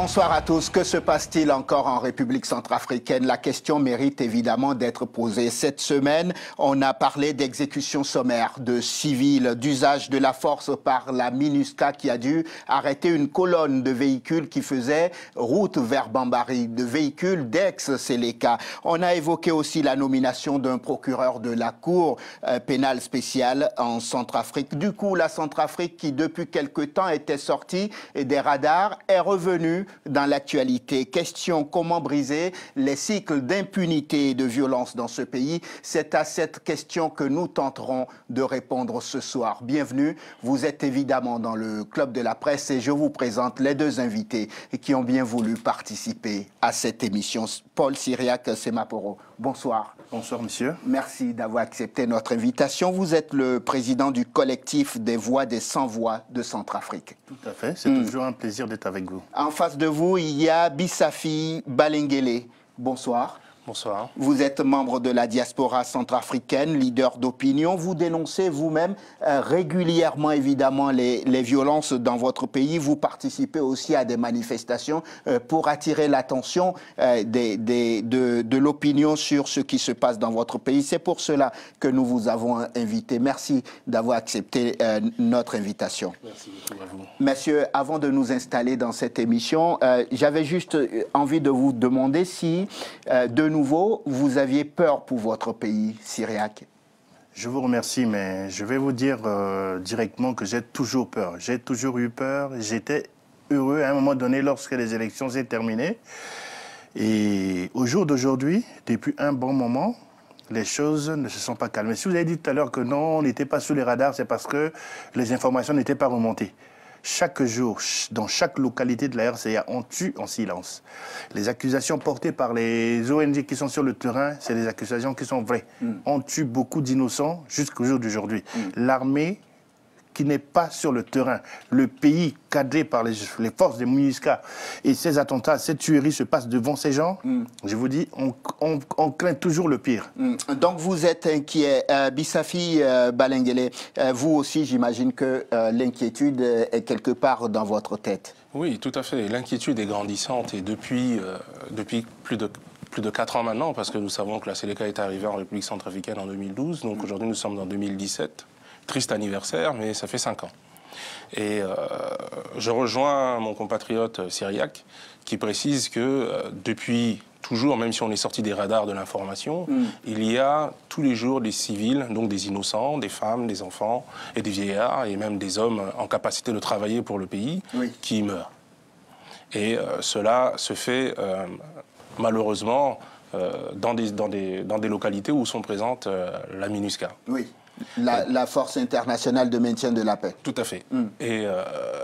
Bonsoir à tous. Que se passe-t-il encore en République centrafricaine? La question mérite évidemment d'être posée. Cette semaine, on a parlé d'exécution sommaire de civils, d'usage de la force par la MINUSCA qui a dû arrêter une colonne de véhicules qui faisaient route vers Bambari, de véhicules d'ex-Séléka. On a évoqué aussi la nomination d'un procureur de la Cour pénale spéciale en Centrafrique. Du coup, la Centrafrique qui depuis quelque temps était sortie des radars est revenue dans l'actualité. Question: comment briser les cycles d'impunité et de violence dans ce pays? C'est à cette question que nous tenterons de répondre ce soir. Bienvenue, vous êtes évidemment dans le Club de la Presse et je vous présente les deux invités qui ont bien voulu participer à cette émission. Paul Cyriaque Semaporo, bonsoir. Bonsoir monsieur. Merci d'avoir accepté notre invitation. Vous êtes le président du collectif des voix des sans-voix de Centrafrique. Tout à fait, c'est toujours un plaisir d'être avec vous. En face de vous, il y a Bissafi Balengele. Bonsoir. Bonsoir. Vous êtes membre de la diaspora centrafricaine, leader d'opinion. Vous dénoncez vous-même régulièrement, évidemment, les violences dans votre pays. Vous participez aussi à des manifestations pour attirer l'attention de l'opinion sur ce qui se passe dans votre pays. C'est pour cela que nous vous avons invité. Merci d'avoir accepté notre invitation. Merci beaucoup à vous. Messieurs, avant de nous installer dans cette émission, j'avais juste envie de vous demander si, de nouveau, vous aviez peur pour votre pays, Cyriaque. Je vous remercie, mais je vais vous dire directement que j'ai toujours peur. J'ai toujours eu peur. J'étais heureux à un moment donné lorsque les élections s'est terminées. Et au jour d'aujourd'hui, depuis un bon moment, les choses ne se sont pas calmées. Si vous avez dit tout à l'heure que non, on n'était pas sous les radars, c'est parce que les informations n'étaient pas remontées. Chaque jour, dans chaque localité de la RCA, on tue en silence. Les accusations portées par les ONG qui sont sur le terrain, c'est des accusations qui sont vraies. On tue beaucoup d'innocents jusqu'au jour d'aujourd'hui. L'armée qui n'est pas sur le terrain, le pays cadré par les forces des MINUSCA et ces attentats, cette tuerie se passe devant ces gens, je vous dis, on craint toujours le pire. Donc vous êtes inquiet. Bissafi Balengele, vous aussi, j'imagine que l'inquiétude est quelque part dans votre tête. Oui, tout à fait. L'inquiétude est grandissante et depuis plus de 4 ans maintenant, parce que nous savons que la Séléka est arrivée en République centrafricaine en 2012, donc aujourd'hui nous sommes en 2017. Triste anniversaire, mais ça fait 5 ans. Et je rejoins mon compatriote Cyriaque qui précise que depuis toujours, même si on est sorti des radars de l'information, il y a tous les jours des civils, donc des innocents, des femmes, des enfants et des vieillards, et même des hommes en capacité de travailler pour le pays, qui meurent. Et cela se fait malheureusement dans des localités où sont présentes la MINUSCA. Oui. La Force internationale de maintien de la paix. Tout à fait. Et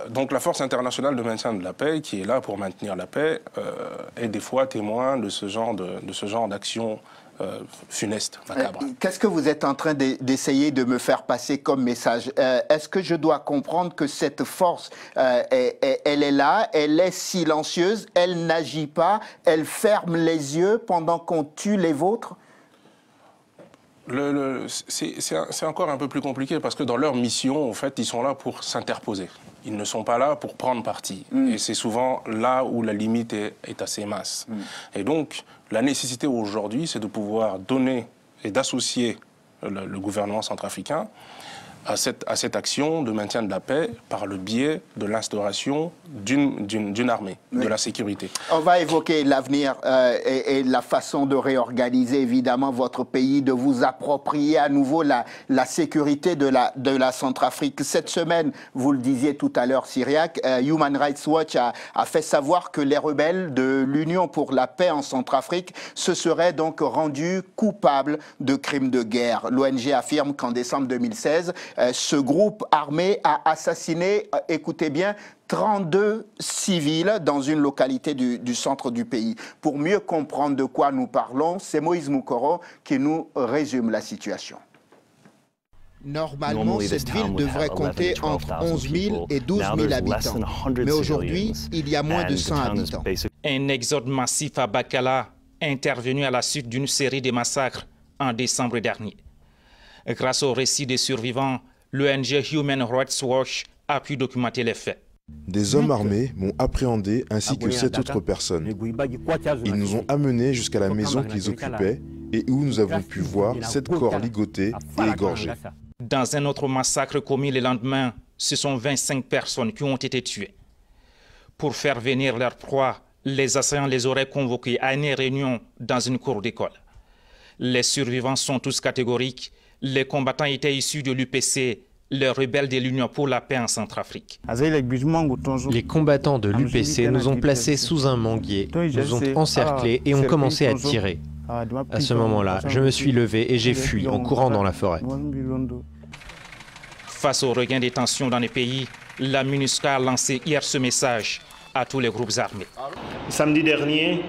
donc la Force internationale de maintien de la paix, qui est là pour maintenir la paix, est des fois témoin de ce genre d'action funeste, macabre. Qu'est-ce que vous êtes en train d'essayer de me faire passer comme message? Est-ce que je dois comprendre que cette force, elle est là, elle est silencieuse, elle n'agit pas, elle ferme les yeux pendant qu'on tue les vôtres? C'est encore un peu plus compliqué parce que dans leur mission, en fait, ils sont là pour s'interposer. Ils ne sont pas là pour prendre parti. Et c'est souvent là où la limite est assez mince. Et donc, la nécessité aujourd'hui, c'est de pouvoir donner et d'associer le gouvernement centrafricain à cette action de maintien de la paix par le biais de l'instauration d'une armée, de la sécurité. On va évoquer l'avenir et la façon de réorganiser évidemment votre pays, de vous approprier à nouveau la sécurité de la Centrafrique. Cette semaine, vous le disiez tout à l'heure, Cyriaque, Human Rights Watch a fait savoir que les rebelles de l'Union pour la paix en Centrafrique se seraient donc rendus coupables de crimes de guerre. L'ONG affirme qu'en décembre 2016, ce groupe armé a assassiné, écoutez bien, 32 civils dans une localité du centre du pays. Pour mieux comprendre de quoi nous parlons, c'est Moïse Moukoro qui nous résume la situation. Normalement, cette ville devrait compter entre 11 000 et 12 000 habitants. Mais aujourd'hui, il y a moins de 100 habitants. Un exode massif à Bakala est intervenu à la suite d'une série de massacres en décembre dernier. Grâce au récit des survivants, l'ONG Human Rights Watch a pu documenter les faits. Des hommes armés m'ont appréhendé ainsi que 7 autres personnes. Ils nous ont amenés jusqu'à la maison qu'ils occupaient et où nous avons pu voir 7 corps ligotés et égorgés. Dans un autre massacre commis le lendemain, ce sont 25 personnes qui ont été tuées. Pour faire venir leur proie, les assaillants les auraient convoqués à une réunion dans une cour d'école. Les survivants sont tous catégoriques. Les combattants étaient issus de l'UPC, les rebelles de l'Union pour la paix en Centrafrique. Les combattants de l'UPC nous ont placés sous un manguier, nous ont encerclés et ont commencé à tirer. À ce moment-là, je me suis levé et j'ai fui en courant dans la forêt. Face au regain des tensions dans les pays, la MINUSCA a lancé hier ce message à tous les groupes armés. Samedi dernier,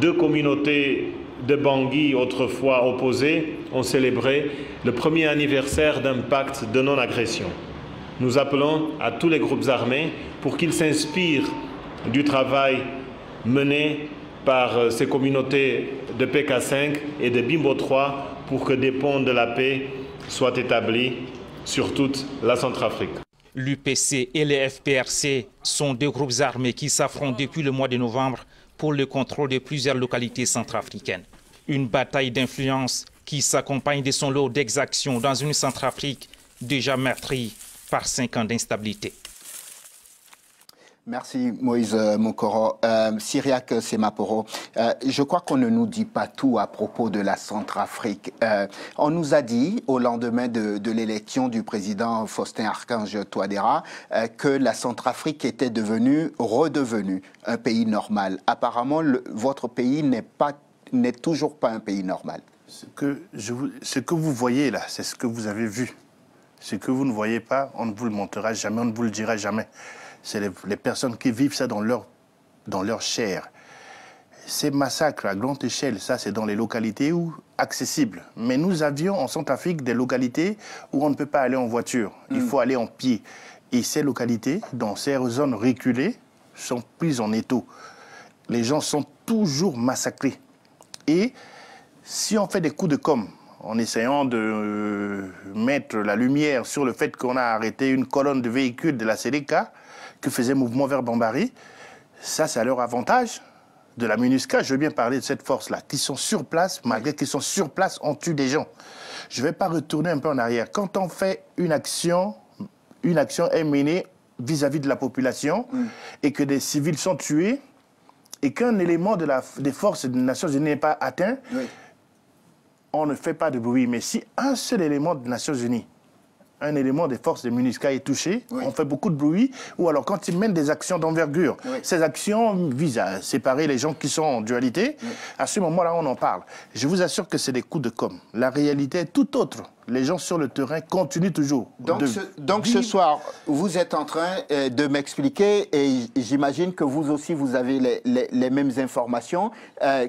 2 communautés de Bangui, autrefois opposées, ont célébré le premier anniversaire d'un pacte de non-agression. Nous appelons à tous les groupes armés pour qu'ils s'inspirent du travail mené par ces communautés de PK5 et de Bimbo 3 pour que des ponts de la paix soient établis sur toute la Centrafrique. L'UPC et les FPRC sont 2 groupes armés qui s'affrontent depuis le mois de novembre pour le contrôle de plusieurs localités centrafricaines. Une bataille d'influence qui s'accompagne de son lot d'exactions dans une Centrafrique déjà meurtrie par 5 ans d'instabilité. Merci Moïse Moukoro. Cyriaque Semaporo, je crois qu'on ne nous dit pas tout à propos de la Centrafrique. On nous a dit au lendemain de l'élection du président Faustin-Archange Touadéra que la Centrafrique était redevenue un pays normal. Apparemment, votre pays n'est toujours pas un pays normal. Ce que vous voyez là, c'est ce que vous avez vu. Ce que vous ne voyez pas, on ne vous le montrera jamais, on ne vous le dira jamais. C'est les personnes qui vivent ça dans leur chair. Ces massacres à grande échelle, ça c'est dans les localités accessibles. Mais nous avions en Centrafrique des localités où on ne peut pas aller en voiture. Il faut aller en pied. Et ces localités, dans ces zones reculées, sont prises en étau. Les gens sont toujours massacrés. Et si on fait des coups de com', en essayant de mettre la lumière sur le fait qu'on a arrêté une colonne de véhicules de la CDK, que faisait Mouvement Vert Bambari, ça c'est à leur avantage. De la MINUSCA, je veux bien parler de cette force-là, qui sont sur place, malgré qu'ils sont sur place, on tue des gens. Je ne vais pas retourner un peu en arrière. Quand on fait une action est menée vis-à-vis de la population et que des civils sont tués et qu'un élément des forces des Nations Unies n'est pas atteint, on ne fait pas de bruit. Mais si un seul élément des Nations Unies, un élément des forces de MINUSCA est touché, on fait beaucoup de bruit, ou alors quand ils mènent des actions d'envergure, ces actions visent à séparer les gens qui sont en dualité, à ce moment-là, on en parle. Je vous assure que c'est des coups de com'. La réalité est tout autre. Les gens sur le terrain continuent toujours. Donc ce soir, vous êtes en train de m'expliquer, et j'imagine que vous aussi, vous avez les mêmes informations,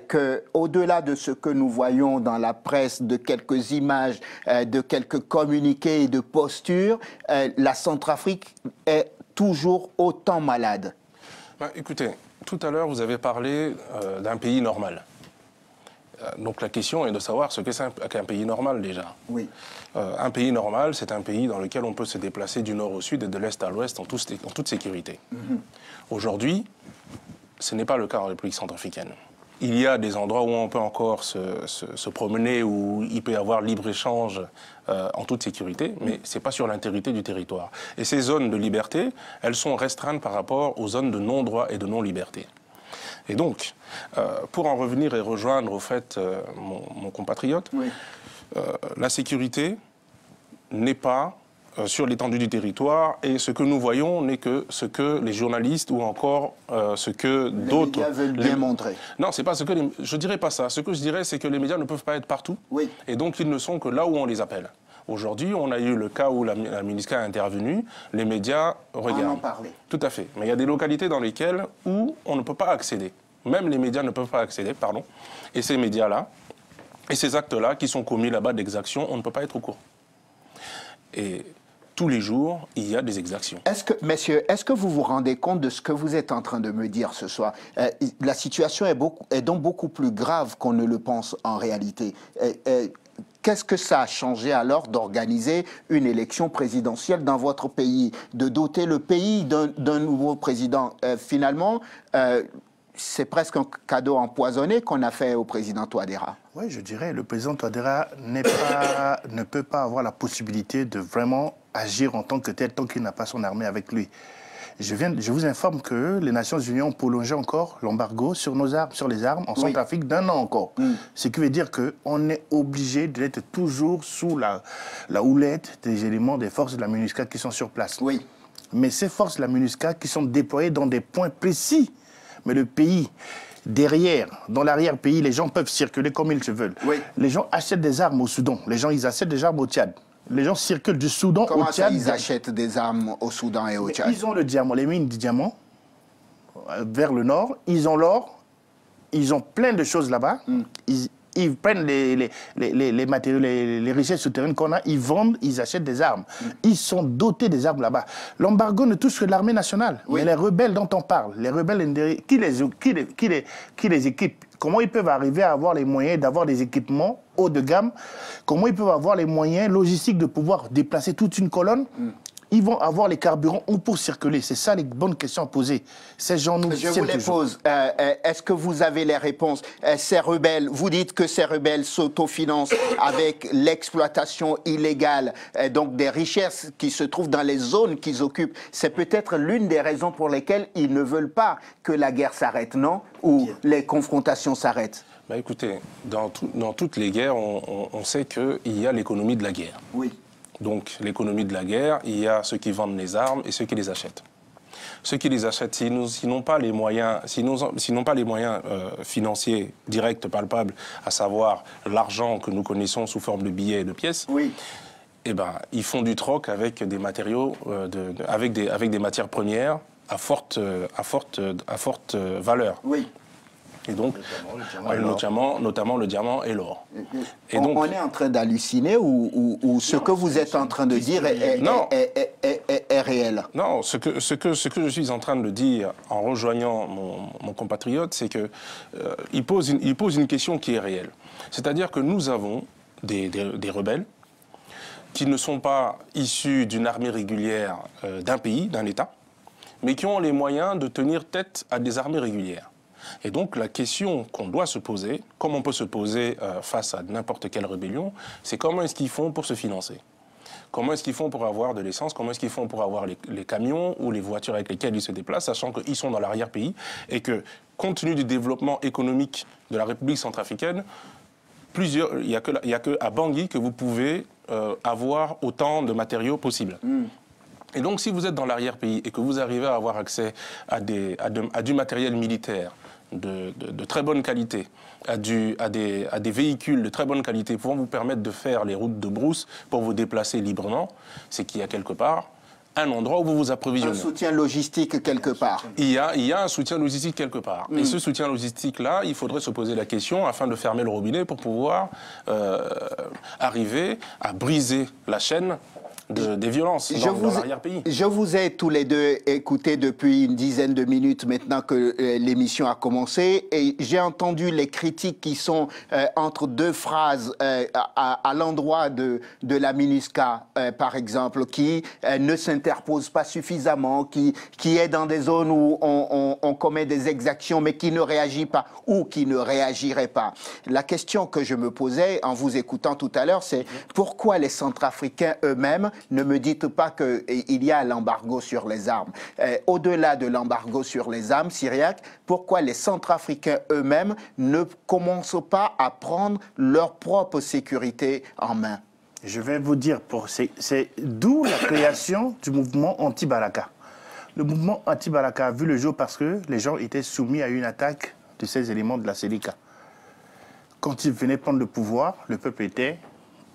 qu'au-delà de ce que nous voyons dans la presse, de quelques images, de quelques communiqués et de postures, la Centrafrique est toujours autant malade. Écoutez, tout à l'heure, vous avez parlé d'un pays normal. Donc la question est de savoir ce qu'est un pays normal déjà. Oui. Un pays normal, c'est un pays dans lequel on peut se déplacer du nord au sud et de l'est à l'ouest en toute sécurité. Aujourd'hui, ce n'est pas le cas en République centrafricaine. Il y a des endroits où on peut encore se promener, où il peut y avoir libre-échange en toute sécurité, mais ce n'est pas sur l'intégrité du territoire. Et ces zones de liberté, elles sont restreintes par rapport aux zones de non-droit et de non-liberté. Et donc, pour en revenir et rejoindre au fait mon compatriote, la sécurité n'est pas sur l'étendue du territoire et ce que nous voyons n'est que ce que les journalistes ou encore ce que d'autres... Les médias veulent bien montrer. Non, c'est pas ce que je dirais pas ça. Ce que je dirais, c'est que les médias ne peuvent pas être partout et donc ils ne sont que là où on les appelle. Aujourd'hui, on a eu le cas où la MINUSCA a intervenu, les médias regardent. On en parlait. Tout à fait. Mais il y a des localités dans lesquelles où on ne peut pas accéder. Même les médias ne peuvent pas accéder, pardon. Et ces médias-là, et ces actes-là qui sont commis là-bas d'exactions, on ne peut pas être au courant. Et tous les jours, il y a des exactions. Messieurs, est-ce que vous vous rendez compte de ce que vous êtes en train de me dire ce soir? La situation est donc beaucoup plus grave qu'on ne le pense en réalité. Qu'est-ce que ça a changé alors d'organiser une élection présidentielle dans votre pays, de doter le pays d'un nouveau président? Finalement, c'est presque un cadeau empoisonné qu'on a fait au président Touadéra. Oui, je dirais, le président Touadéra ne peut pas avoir la possibilité de vraiment agir en tant que tel tant qu'il n'a pas son armée avec lui. Je vous informe que les Nations Unies ont prolongé encore l'embargo sur nos armes, sur les armes en Centrafrique d'1 an encore. Ce qui veut dire qu'on est obligé d'être toujours sous la houlette des éléments des forces de la MINUSCA qui sont sur place. Oui. Mais ces forces de la MINUSCA qui sont déployées dans des points précis. Mais le pays, derrière, dans l'arrière-pays, les gens peuvent circuler comme ils se veulent. Oui. Les gens achètent des armes au Soudan. Les gens, ils achètent des armes au Tchad. Les gens circulent du Soudan au Tchad. Comment ça, ils achètent des armes au Soudan et au Tchad? Ils ont le diamant, les mines du diamant, vers le nord. Ils ont l'or. Ils ont plein de choses là-bas. Ils prennent les matériaux, les richesses souterraines qu'on a, ils vendent, ils achètent des armes. Ils sont dotés des armes là-bas. L'embargo ne touche que l'armée nationale. Oui. Mais les rebelles dont on parle, les rebelles, qui les équipe? Comment ils peuvent arriver à avoir les moyens d'avoir des équipements haut de gamme? Comment ils peuvent avoir les moyens logistiques de pouvoir déplacer toute une colonne? Ils vont avoir les carburants où pour circuler? C'est ça les bonnes questions à poser. Ces gens nous Je vous les pose. Est-ce que vous avez les réponses? Ces rebelles, vous dites que ces rebelles s'autofinancent avec l'exploitation illégale donc des richesses qui se trouvent dans les zones qu'ils occupent. C'est peut-être l'une des raisons pour lesquelles ils ne veulent pas que la guerre s'arrête, non? Ou les confrontations s'arrêtent? Bah écoutez, dans toutes les guerres, on sait qu'il y a l'économie de la guerre. Oui. Donc, l'économie de la guerre, il y a ceux qui vendent les armes et ceux qui les achètent. Ceux qui les achètent, s'ils n'ont pas les moyens, financiers directs, palpables, à savoir l'argent que nous connaissons sous forme de billets et de pièces, oui. Eh ben, ils font du troc avec des matériaux, avec des matières premières à forte valeur. Oui. Et donc, notamment le diamant et l'or. On est en train d'halluciner ou ce que vous êtes en train de dire est réel? Non, ce que je suis en train de dire en rejoignant mon compatriote, c'est qu'il pose une question qui est réelle. C'est-à-dire que nous avons des rebelles qui ne sont pas issus d'une armée régulière d'un pays, d'un État, mais qui ont les moyens de tenir tête à des armées régulières. Et donc la question qu'on doit se poser, comme on peut se poser face à n'importe quelle rébellion, c'est comment est-ce qu'ils font pour se financer? Comment est-ce qu'ils font pour avoir de l'essence? Comment est-ce qu'ils font pour avoir les camions ou les voitures avec lesquelles ils se déplacent, sachant qu'ils sont dans l'arrière-pays et que, compte tenu du développement économique de la République centrafricaine, il n'y a que à Bangui que vous pouvez avoir autant de matériaux possibles. Et donc, si vous êtes dans l'arrière-pays et que vous arrivez à avoir accès à du matériel militaire de très bonne qualité, à des véhicules de très bonne qualité pouvant vous permettre de faire les routes de brousse pour vous déplacer librement, c'est qu'il y a quelque part un endroit où vous vous approvisionnez. Un soutien logistique quelque part. Il y a un soutien logistique quelque part. Et ce soutien logistique-là, il faudrait se poser la question afin de fermer le robinet pour pouvoir arriver à briser la chaîne des violences dans l'arrière-pays. Je vous ai tous les deux écoutés depuis une dizaine de minutes maintenant que l'émission a commencé et j'ai entendu les critiques qui sont entre deux phrases à l'endroit de la MINUSCA, par exemple, qui ne s'interpose pas suffisamment, qui est dans des zones où on commet des exactions mais qui ne réagit pas ou qui ne réagirait pas. La question que je me posais en vous écoutant tout à l'heure, c'est pourquoi les Centrafricains eux-mêmes ne me dites pas qu'il y a l'embargo sur les armes. Au-delà de l'embargo sur les armes, Cyriaque, pourquoi les Centrafricains eux-mêmes ne commencent pas à prendre leur propre sécurité en main? Je vais vous dire, c'est d'où la création du mouvement anti-Balaka. Le mouvement anti-Balaka a vu le jour parce que les gens étaient soumis à une attaque de ces éléments de la Séléka. Quand ils venaient prendre le pouvoir, le peuple était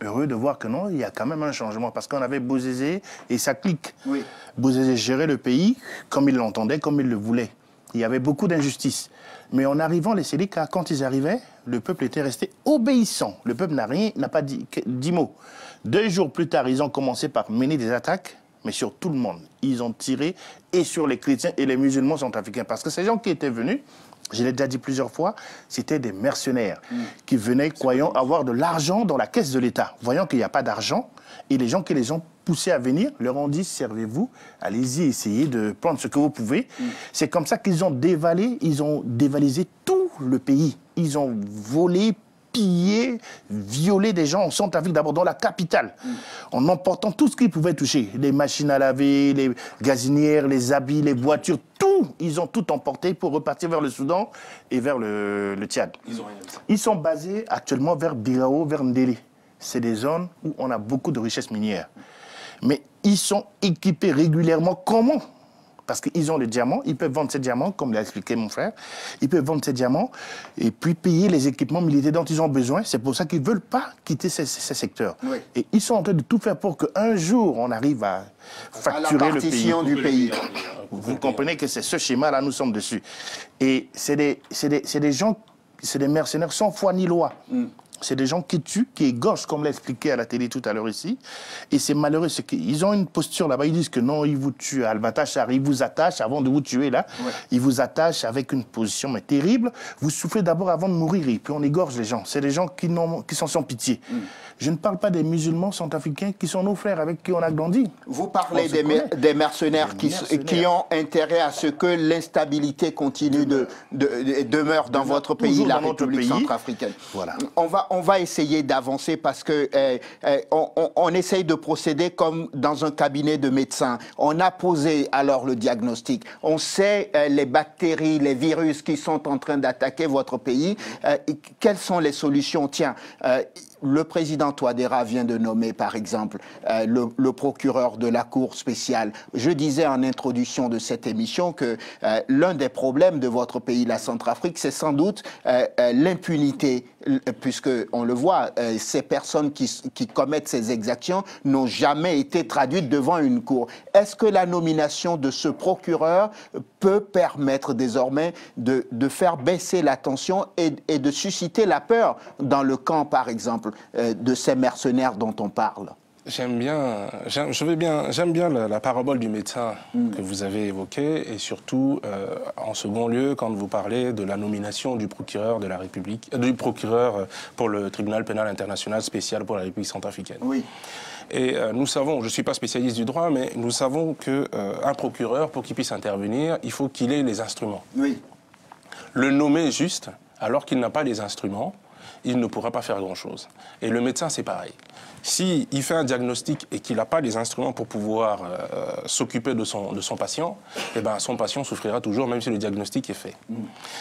heureux de voir que non, il y a quand même un changement parce qu'on avait Bozizé et sa clique. Oui. Bozizé gérait le pays comme il l'entendait, comme il le voulait. Il y avait beaucoup d'injustices. Mais en arrivant, les Séléka, quand ils arrivaient, le peuple était resté obéissant. Le peuple n'a pas dit 10 mots. 2 jours plus tard, ils ont commencé par mener des attaques, mais sur tout le monde. Ils ont tiré et sur les chrétiens et les musulmans centrafricains. Parce que ces gens qui étaient venus, je l'ai déjà dit plusieurs fois, c'était des mercenaires qui venaient, croyant avoir de l'argent dans la caisse de l'État. Voyant qu'il n'y a pas d'argent, et les gens qui les ont poussés à venir leur ont dit, servez-vous, allez-y, essayez de prendre ce que vous pouvez. C'est comme ça qu'ils ont dévalisé tout le pays. Ils ont volé, pillé, violé des gens en Centrafrique, d'abord dans la capitale, en emportant tout ce qu'ils pouvaient toucher. Les machines à laver, les gazinières, les habits, les voitures, tout. Ils ont tout emporté pour repartir vers le Soudan et vers le Tchad. Ils sont basés actuellement vers Birao, vers Ndélé. C'est des zones où on a beaucoup de richesses minières. Mais ils sont équipés régulièrement. Comment ? Parce qu'ils ont les diamants, ils peuvent vendre ces diamants, comme l'a expliqué mon frère. Ils peuvent vendre ces diamants et puis payer les équipements militaires dont ils ont besoin. C'est pour ça qu'ils ne veulent pas quitter ces secteurs. Oui. Et ils sont en train de tout faire pour qu'un jour, on arrive à facturer le pays. Du pays. Vous comprenez que c'est ce schéma-là, nous sommes dessus. Et c'est des gens, c'est des mercenaires sans foi ni loi. C'est des gens qui tuent, qui égorgent, comme l'a expliqué à la télé tout à l'heure ici. Et c'est malheureux, c'est qu'ils ont une posture là-bas. Ils disent que non, ils vous tuent à Al-Batachar, ils vous attachent avant de vous tuer là. Ouais. Ils vous attachent avec une position mais terrible. Vous souffrez d'abord avant de mourir et puis on égorge les gens. C'est des gens qui sont sans pitié. Je ne parle pas des musulmans centrafricains qui sont nos frères avec qui on a grandi. Vous parlez des mercenaires qui ont intérêt à ce que l'instabilité continue demeure dans votre pays, la République centrafricaine. Voilà. On va essayer d'avancer parce que on essaye de procéder comme dans un cabinet de médecins. On a posé alors le diagnostic. On sait les bactéries, les virus qui sont en train d'attaquer votre pays. Quelles sont les solutions? Tiens, le président Touadéra vient de nommer, par exemple, le procureur de la Cour spéciale. Je disais en introduction de cette émission que l'un des problèmes de votre pays, la Centrafrique, c'est sans doute l'impunité, puisque on le voit, ces personnes qui commettent ces exactions n'ont jamais été traduites devant une cour. Est-ce que la nomination de ce procureur peut permettre désormais de faire baisser la tension et de susciter la peur dans le camp, par exemple, de ces mercenaires dont on parle? J'aime bien la parabole du médecin que vous avez évoquée, et surtout, en second lieu, quand vous parlez de la nomination du procureur de la République, du procureur pour le tribunal pénal international spécial pour la République centrafricaine. Oui. Et nous savons, je ne suis pas spécialiste du droit, mais nous savons qu'un procureur, pour qu'il puisse intervenir, il faut qu'il ait les instruments. Oui. Le nommer juste, alors qu'il n'a pas les instruments, il ne pourra pas faire grand-chose. Et le médecin, c'est pareil. S'il fait un diagnostic et qu'il n'a pas les instruments pour pouvoir s'occuper de son patient, eh ben, son patient souffrira toujours, même si le diagnostic est fait.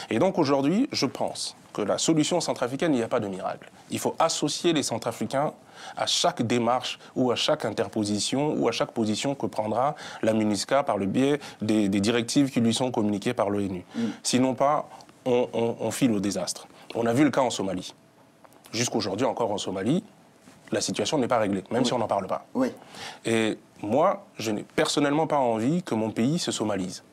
Et donc aujourd'hui, je pense que la solution centrafricaine, il n'y a pas de miracle. Il faut associer les Centrafricains à chaque démarche ou à chaque interposition ou à chaque position que prendra la MINUSCA par le biais des directives qui lui sont communiquées par l'ONU. Sinon pas, on file au désastre. On a vu le cas en Somalie. Jusqu'aujourd'hui, encore en Somalie, la situation n'est pas réglée, même si on n'en parle pas. Oui. Et moi, je n'ai personnellement pas envie que mon pays se somalise.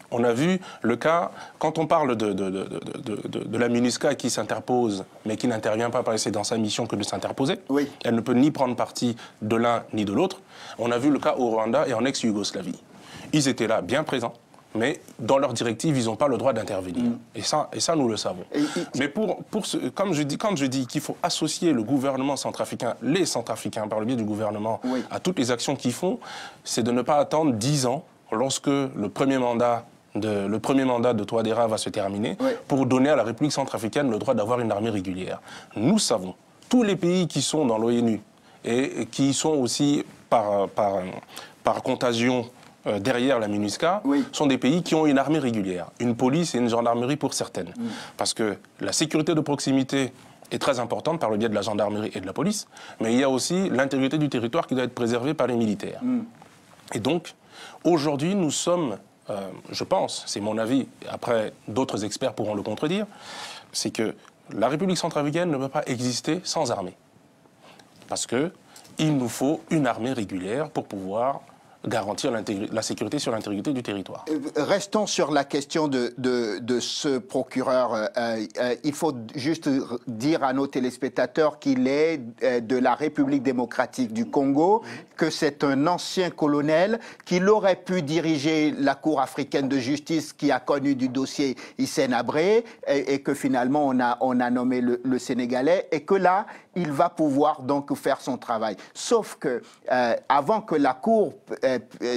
On a vu le cas, quand on parle de la MINUSCA qui s'interpose, mais qui n'intervient pas, parce que c'est dans sa mission que de s'interposer. Oui. Elle ne peut ni prendre parti de l'un ni de l'autre. On a vu le cas au Rwanda et en ex-Yougoslavie. Ils étaient là, bien présents. Mais dans leurs directives, ils n'ont pas le droit d'intervenir. Et ça, nous le savons. Mais comme je dis qu'il faut associer le gouvernement centrafricain, les Centrafricains, par le biais du gouvernement, à toutes les actions qu'ils font, c'est de ne pas attendre 10 ans, lorsque le premier mandat de Touadéra va se terminer, pour donner à la République centrafricaine le droit d'avoir une armée régulière. Nous savons, tous les pays qui sont dans l'ONU et qui sont aussi par contagion derrière la MINUSCA, sont des pays qui ont une armée régulière, une police et une gendarmerie pour certaines. Parce que la sécurité de proximité est très importante par le biais de la gendarmerie et de la police, mais il y a aussi l'intégrité du territoire qui doit être préservée par les militaires. Et donc, aujourd'hui, nous sommes, je pense, c'est mon avis, après d'autres experts pourront le contredire, c'est que la République centrafricaine ne peut pas exister sans armée. Parce qu'il nous faut une armée régulière pour pouvoir garantir la sécurité sur l'intégrité du territoire. Restons sur la question de ce procureur. Il faut juste dire à nos téléspectateurs qu'il est de la République démocratique du Congo, que c'est un ancien colonel, qu'il aurait pu diriger la Cour africaine de justice qui a connu du dossier Hissène Habré et que finalement on a nommé le Sénégalais et que là, il va pouvoir donc faire son travail. Sauf que avant que la Cour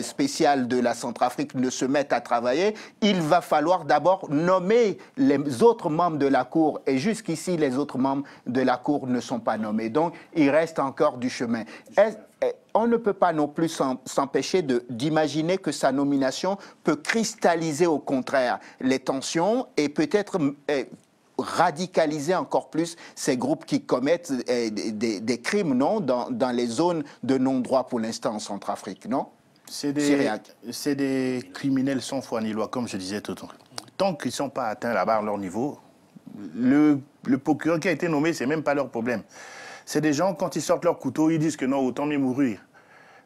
spéciale de la Centrafrique ne se mette à travailler, il va falloir d'abord nommer les autres membres de la Cour. Et jusqu'ici, les autres membres de la Cour ne sont pas nommés. Donc, il reste encore du chemin. On ne peut pas non plus s'empêcher d'imaginer que sa nomination peut cristalliser au contraire les tensions et peut-être radicaliser encore plus ces groupes qui commettent des crimes, non, dans les zones de non-droit pour l'instant en Centrafrique, non? C'est des criminels sans foi ni loi, comme je disais tout à l'heure. Tant qu'ils ne sont pas atteints là-bas à leur niveau, le procureur qui a été nommé, ce n'est même pas leur problème. C'est des gens, quand ils sortent leur couteau, ils disent que non, autant mieux mourir.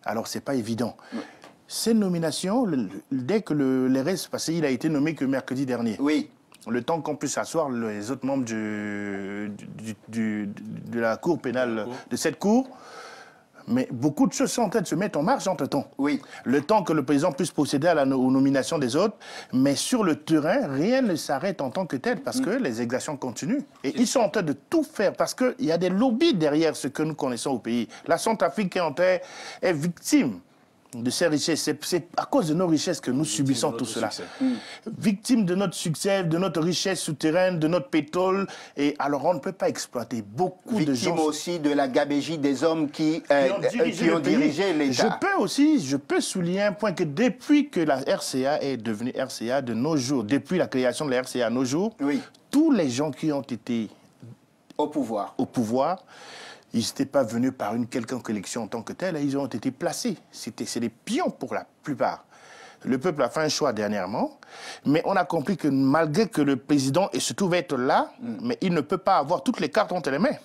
Alors, ce n'est pas évident. Oui. Ces nominations, dès que les restes passés, il a été nommé que mercredi dernier. Oui. Le temps qu'on puisse asseoir les autres membres de la cour pénale, de cette cour. Mais beaucoup de choses sont en train de se mettre en marche entre-temps. Oui. Le temps que le président puisse procéder aux nominations des autres. Mais sur le terrain, rien ne s'arrête en tant que tel parce que les exactions continuent. Et ils sont en train de tout faire parce qu'il y a des lobbies derrière ce que nous connaissons au pays. La Centrafrique est victime de ces richesses. C'est à cause de nos richesses que nous subissons tout cela. Victime de notre succès, de notre richesse souterraine, de notre pétrole. Et alors, on ne peut pas exploiter beaucoup de gens. Victime aussi de la gabégie des hommes qui ont dirigé l'État. Je peux souligner un point que depuis que la RCA est devenue RCA de nos jours, depuis la création de la RCA à nos jours, tous les gens qui ont été au pouvoir, ils n'étaient pas venus par une quelconque élection en tant que telle, ils ont été placés. C'est des pions pour la plupart. Le peuple a fait un choix dernièrement, mais on a compris que malgré que le président se trouve être là, mais il ne peut pas avoir toutes les cartes entre les mains.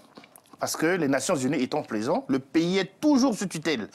Parce que les Nations Unies étant présents, le pays est toujours sous tutelle.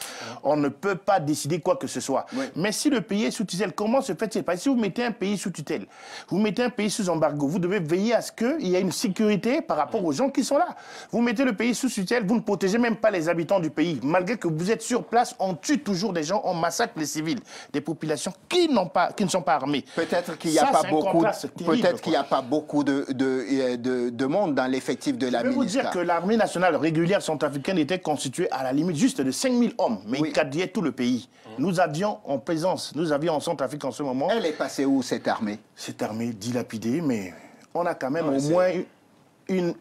On ne peut pas décider quoi que ce soit. Oui. Mais si le pays est sous tutelle, comment se fait-il? Parce que si vous mettez un pays sous tutelle, vous mettez un pays sous embargo, vous devez veiller à ce qu'il y ait une sécurité par rapport aux gens qui sont là. Vous mettez le pays sous tutelle, vous ne protégez même pas les habitants du pays. Malgré que vous êtes sur place, on tue toujours des gens, on massacre les civils, des populations qui ne sont pas armées. Peut-être qu'il n'y a pas beaucoup de monde dans l'effectif de la MINUSCA. Je vais vous dire que l'armée nationale régulière centrafricaine était constituée à la limite juste de 5000 hommes, mais ils quadrillaient tout le pays. Nous avions en présence, nous avions en Centrafrique en ce moment... Elle est passée où, cette armée? Cette armée dilapidée, mais on a quand même au moins une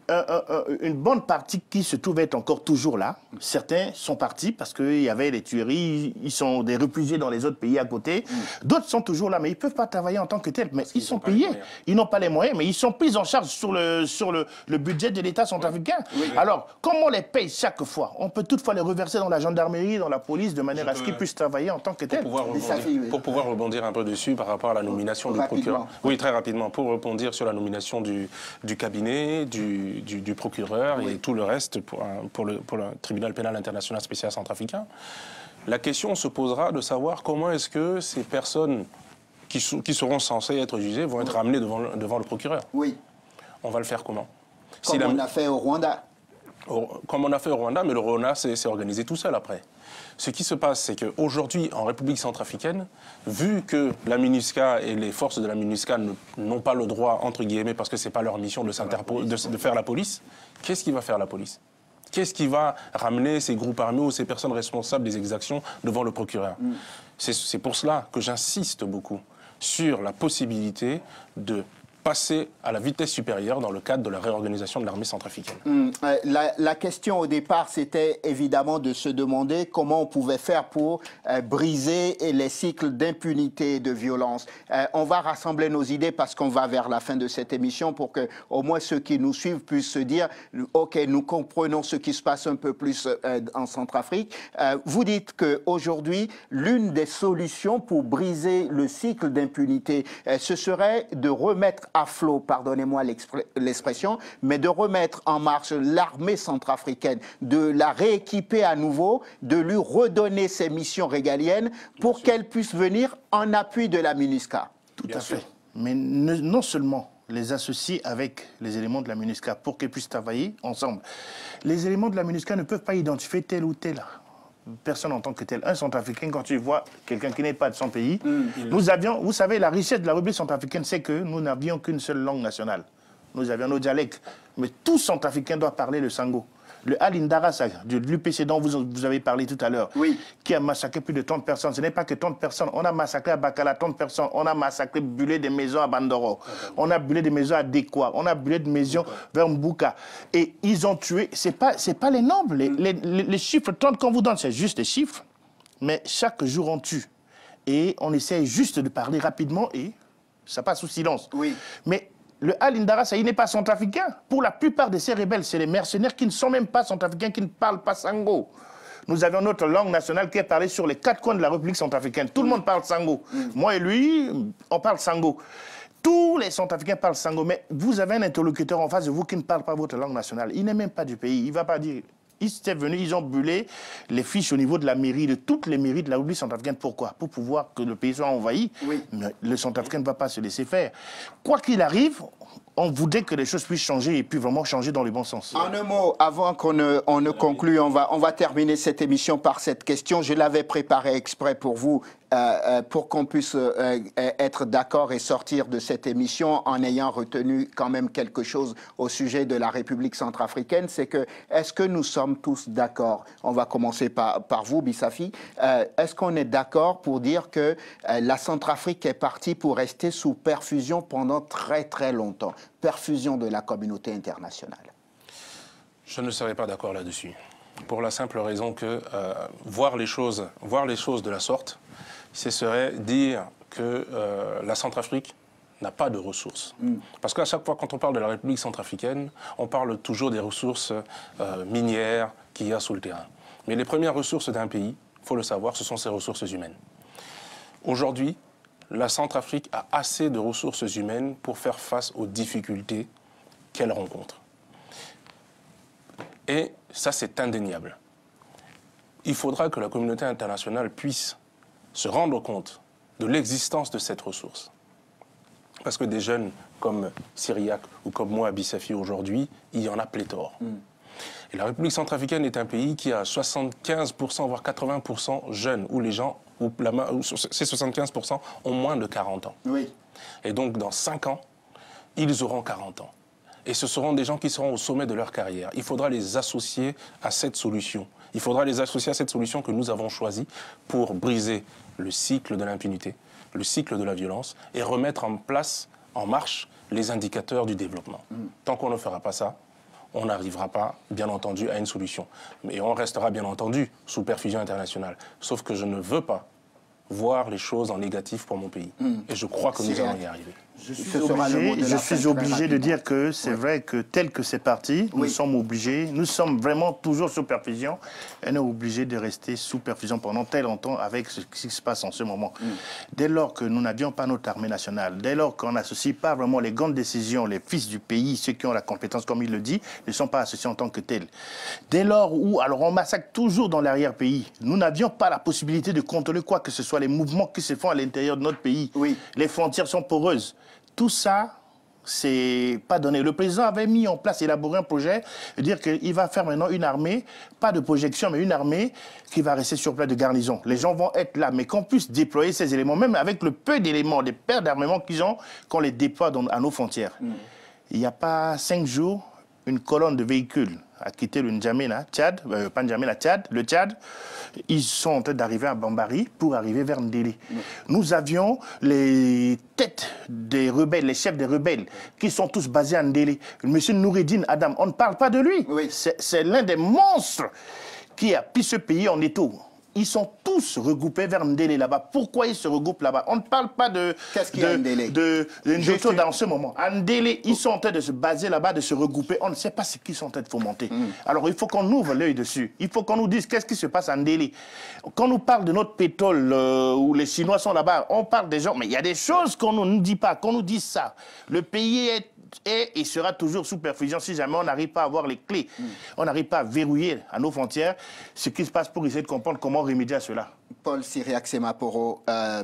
bonne partie qui se trouve être encore toujours là. Certains sont partis parce qu'il y avait des tueries, ils sont des réfugiés dans les autres pays à côté. D'autres sont toujours là, mais ils ne peuvent pas travailler en tant que tels. Mais ils sont payés. Ils n'ont pas les moyens, mais ils sont pris en charge sur le budget de l'État centrafricain. Alors, comme on les paye chaque fois, on peut toutefois les reverser dans la gendarmerie, dans la police, de manière à ce qu'ils puissent travailler en tant que tels. Pour pouvoir rebondir un peu dessus par rapport à la nomination du procureur. Oui, très rapidement. Pour rebondir sur la nomination du cabinet, du procureur et tout le reste pour le tribunal pénal international spécial centrafricain. La question se posera de savoir comment est-ce que ces personnes qui seront censées être jugées vont être ramenées devant le procureur. Oui. On va le faire comment? Comme on l'a fait au Rwanda. Comme on a fait au Rwanda, mais le Rwanda s'est organisé tout seul après. Ce qui se passe, c'est qu'aujourd'hui, en République centrafricaine, vu que la MINUSCA et les forces de la MINUSCA n'ont pas le droit, entre guillemets, parce que ce n'est pas leur mission de faire la police, qu'est-ce qui va faire la police? Qu'est-ce qui va ramener ces groupes armés ou ces personnes responsables des exactions devant le procureur? C'est pour cela que j'insiste beaucoup sur la possibilité de passer à la vitesse supérieure dans le cadre de la réorganisation de l'armée centrafricaine. La question au départ, c'était évidemment de se demander comment on pouvait faire pour briser les cycles d'impunité et de violence. On va rassembler nos idées parce qu'on va vers la fin de cette émission pour que au moins ceux qui nous suivent puissent se dire « Ok, nous comprenons ce qui se passe un peu plus en Centrafrique ». Vous dites qu'aujourd'hui, l'une des solutions pour briser le cycle d'impunité, ce serait de remettre à flot, pardonnez-moi l'expression, mais de remettre en marche l'armée centrafricaine, de la rééquiper à nouveau, de lui redonner ses missions régaliennes pour qu'elle puisse venir en appui de la MINUSCA. Tout à fait. Mais non seulement les associer avec les éléments de la MINUSCA pour qu'ils puissent travailler ensemble. Les éléments de la MINUSCA ne peuvent pas identifier tel ou tel personne en tant que tel. Un centrafricain, quand tu vois quelqu'un qui n'est pas de son pays, nous avions, vous savez, la richesse de la République centrafricaine, c'est que nous n'avions qu'une seule langue nationale. Nous avions nos dialectes. Mais tout centrafricain doit parler le sango. Le Al-Indarasa, de l'UPC dont vous avez parlé tout à l'heure, qui a massacré plus de 30 personnes. Ce n'est pas que 30 personnes. On a massacré à Bakala 30 personnes. On a massacré, brûlé des maisons à Bandoro. On a brûlé des maisons à Dekwa. On a brûlé des maisons vers Mbouka. Et ils ont tué. C'est pas les nombres. Les chiffres 30 qu'on vous donne, c'est juste des chiffres. Mais chaque jour, on tue. Et on essaie juste de parler rapidement et ça passe sous silence. Mais le Al-Indarasa, il n'est pas centrafricain. Pour la plupart de ces rebelles, c'est les mercenaires qui ne sont même pas centrafricains, qui ne parlent pas sango. Nous avions notre langue nationale qui est parlée sur les 4 coins de la République centrafricaine. Tout le monde parle sango. Moi et lui, on parle sango. Tous les centrafricains parlent sango. Mais vous avez un interlocuteur en face de vous qui ne parle pas votre langue nationale. Il n'est même pas du pays. Il ne va pas dire... Ils étaient venus, ils ont brûlé les fiches au niveau de la mairie, de toutes les mairies de la République centrafricaine. Pourquoi? Pour pouvoir que le pays soit envahi. Mais le centrafricain ne va pas se laisser faire. Quoi qu'il arrive, on voudrait que les choses puissent changer et puis vraiment changer dans le bon sens. En un mot, avant qu'on ne conclue, on va terminer cette émission par cette question. Je l'avais préparée exprès pour vous, pour qu'on puisse être d'accord et sortir de cette émission en ayant retenu quand même quelque chose au sujet de la République centrafricaine. C'est que, est-ce que nous sommes tous d'accord? On va commencer par vous, Bissafi. Est-ce qu'on est d'accord pour dire que la Centrafrique est partie pour rester sous perfusion pendant très très longtemps? Perfusion de la communauté internationale. Je ne serais pas d'accord là-dessus. Pour la simple raison que voir les choses de la sorte, ce serait dire que la Centrafrique n'a pas de ressources. Parce qu'à chaque fois, quand on parle de la République centrafricaine, on parle toujours des ressources minières qu'il y a sous le terrain. Mais les premières ressources d'un pays, il faut le savoir, ce sont ses ressources humaines. Aujourd'hui, la Centrafrique a assez de ressources humaines pour faire face aux difficultés qu'elle rencontre. Et ça, c'est indéniable. Il faudra que la communauté internationale puisse se rendre compte de l'existence de cette ressource. Parce que des jeunes comme Syriac ou comme moi, Bissafi, aujourd'hui, il y en a pléthore. Et la République centrafricaine est un pays qui a 75%, voire 80% jeunes, où les gens, ces 75% ont moins de 40 ans. Et donc, dans 5 ans, ils auront 40 ans. Et ce seront des gens qui seront au sommet de leur carrière. Il faudra les associer à cette solution. Il faudra les associer à cette solution que nous avons choisie pour briser le cycle de l'impunité, le cycle de la violence et remettre en place, en marche, les indicateurs du développement. Tant qu'on ne fera pas ça, on n'arrivera pas, bien entendu, à une solution. Mais on restera, bien entendu, sous perfusion internationale. Sauf que je ne veux pas voir les choses en négatif pour mon pays. Et je crois que nous allons y arriver. Je suis obligé de dire que c'est vrai que tel que c'est parti, nous sommes obligés, nous sommes vraiment toujours sous perfusion et nous sommes obligés de rester sous perfusion pendant très longtemps avec ce qui se passe en ce moment. Dès lors que nous n'avions pas notre armée nationale, dès lors qu'on n'associe pas vraiment les grandes décisions, les fils du pays, ceux qui ont la compétence, comme il le dit, ne sont pas associés en tant que tels. Dès lors où, alors on massacre toujours dans l'arrière-pays, nous n'avions pas la possibilité de contrôler quoi que ce soit, les mouvements qui se font à l'intérieur de notre pays. Les frontières sont poreuses. Tout ça, c'est pas donné. Le président avait mis en place, élaboré un projet, de dire qu'il va faire maintenant une armée, pas de projection, mais une armée qui va rester sur place de garnison. Les gens vont être là, mais qu'on puisse déployer ces éléments, même avec le peu d'éléments, des paires d'armements qu'ils ont, qu'on les déploie à nos frontières. Il n'y a pas 5 jours, une colonne de véhicules a quitté le N'Djamena, Tchad, pas N'Djamena, Tchad, le Tchad. Ils sont en train d'arriver à Bambari pour arriver vers Ndélé. Nous avions les têtes des rebelles, les chefs des rebelles, qui sont tous basés à Ndélé. Monsieur Noureddin Adam, on ne parle pas de lui. C'est l'un des monstres qui a pris ce pays en étau. Ils sont tous tous regroupés vers Ndélé là-bas. Pourquoi ils se regroupent là-bas? On ne parle pas de... Qu'est-ce qu'il y a Ndélé dans ce moment. À Ndélé, ils sont en train de se baser là-bas, de se regrouper. On ne sait pas ce qu'ils sont en train de fomenter. Alors il faut qu'on ouvre l'œil dessus. Il faut qu'on nous dise qu'est-ce qui se passe à Ndélé. Quand on nous parle de notre pétrole, où les Chinois sont là-bas, on parle des gens, mais il y a des choses qu'on ne nous dit pas, qu'on nous dise ça. Le pays est et sera toujours sous perfusion si jamais on n'arrive pas à avoir les clés. On n'arrive pas à verrouiller à nos frontières ce qui se passe pour essayer de comprendre comment remédier à cela. Paul Cyriaque Semaporo,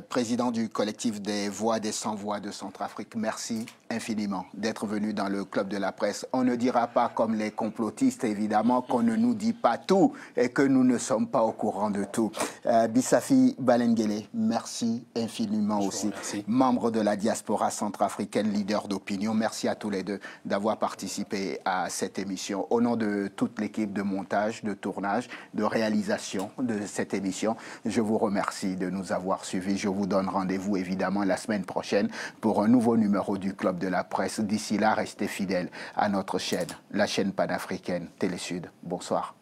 président du collectif des Voix des Sans-Voix de Centrafrique, merci infiniment d'être venu dans le Club de la Presse. On ne dira pas comme les complotistes, évidemment, qu'on ne nous dit pas tout et que nous ne sommes pas au courant de tout. Bissafi Balengele, merci infiniment aussi. Merci. Membre de la diaspora centrafricaine, leader d'opinion, merci à tous les deux d'avoir participé à cette émission. Au nom de toute l'équipe de montage, de tournage, de réalisation de cette émission, je vous remercie de nous avoir suivis. Je vous donne rendez-vous évidemment la semaine prochaine pour un nouveau numéro du Club de la Presse. D'ici là, restez fidèles à notre chaîne, la chaîne panafricaine Télé Sud. Bonsoir.